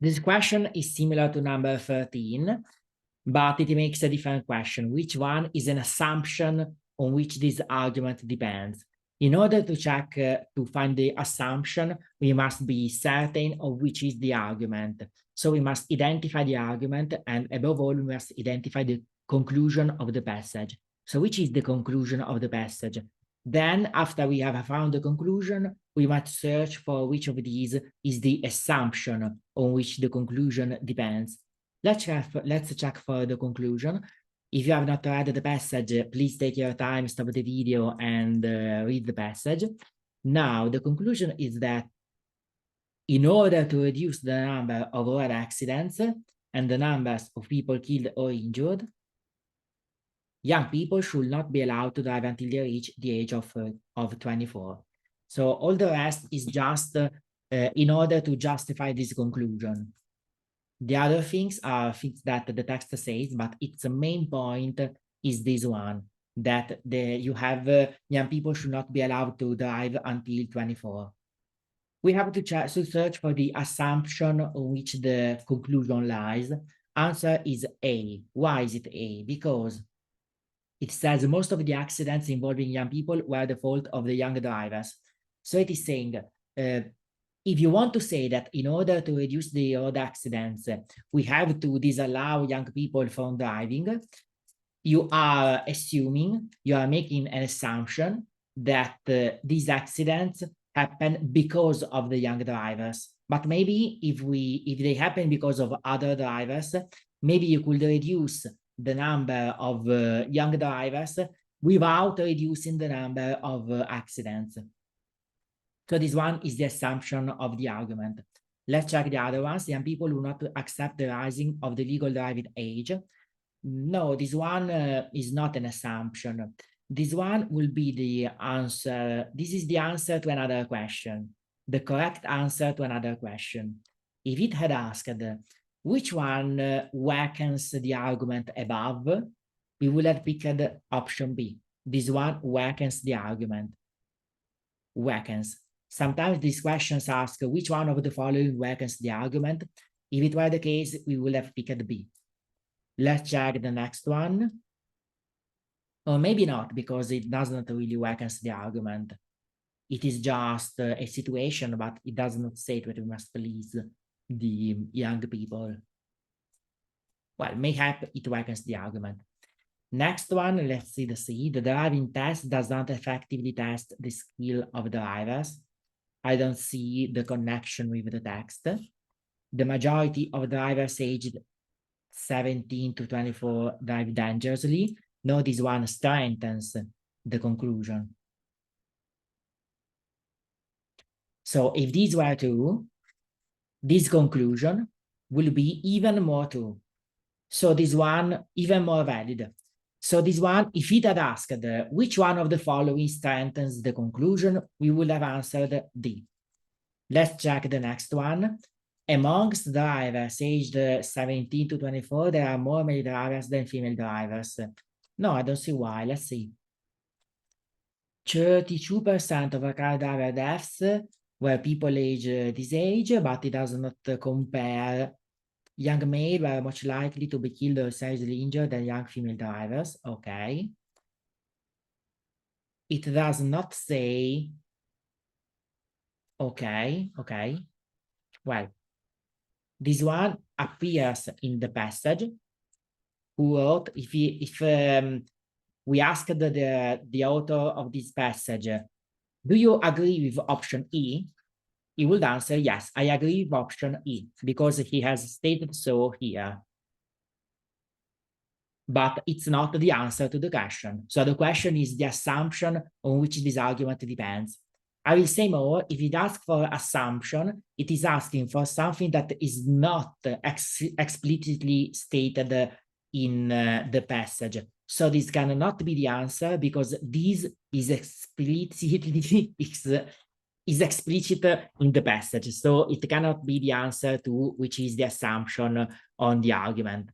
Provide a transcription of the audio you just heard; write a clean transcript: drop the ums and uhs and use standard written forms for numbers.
This question is similar to number 13, but it makes a different question. Which one is an assumption on which this argument depends? In order to check, to find the assumption, we must be certain of which is the argument. So we must identify the argument, and above all, we must identify the conclusion of the passage. So which is the conclusion of the passage? Then, after we have found the conclusion, we must search for which of these is the assumption on which the conclusion depends. Let's check for the conclusion. If you have not read the passage, please take your time, stop the video, and read the passage. Now, the conclusion is that in order to reduce the number of road accidents and the numbers of people killed or injured, young people should not be allowed to drive until they reach the age of 24. So all the rest is just in order to justify this conclusion. The other things are things that the text says, but its main point is this one, that you have young people should not be allowed to drive until 24. We have to search for the assumption on which the conclusion lies. Answer is A. Why is it A? Because it says most of the accidents involving young people were the fault of the young drivers. So it is saying, if you want to say that in order to reduce the road accidents, we have to disallow young people from driving, you are assuming, you are making an assumption that these accidents happen because of the young drivers. But maybe if they happen because of other drivers, maybe you could reduce the number of young drivers without reducing the number of accidents. So this one is the assumption of the argument. Let's check the other ones. Young people will not accept the rising of the legal driving age. No, this one is not an assumption. This one will be the answer. This is the answer to another question, the correct answer to another question. If it had asked which one weakens the argument above, we would have picked option B. This one weakens the argument. Weakens. Sometimes these questions ask which one of the following weakens the argument. If it were the case, we would have picked B. Let's check the next one. Or maybe not, because it doesn't really weaken the argument. It is just a situation, but it does not say that we must please the young people. Well, mayhap it weakens the argument. Next one, let's see the C. The driving test does not effectively test the skill of drivers. I don't see the connection with the text. The majority of drivers aged 17 to 24 drive dangerously. No, this one strengthens the conclusion. So if these were true, this conclusion will be even more true. So this one even more valid. So this one, if it had asked which one of the following strengthens the conclusion, we would have answered D. Let's check the next one. Amongst drivers aged 17 to 24, there are more male drivers than female drivers. No, I don't see why. Let's see. 32% of car driver deaths were people aged this age, but it does not compare. Young male were much likely to be killed or seriously injured than young female drivers. Okay. It does not say. Okay. Well, this one appears in the passage. Who wrote, if we asked the author of this passage, do you agree with option E? He would answer, yes, I agree with option E, because he has stated so here. But it's not the answer to the question. So the question is the assumption on which this argument depends. I will say more, if it asks for assumption, it is asking for something that is not explicitly stated in the passage. So this cannot be the answer, because this is explicitly is explicit in the passage. So it cannot be the answer to which is the assumption on the argument.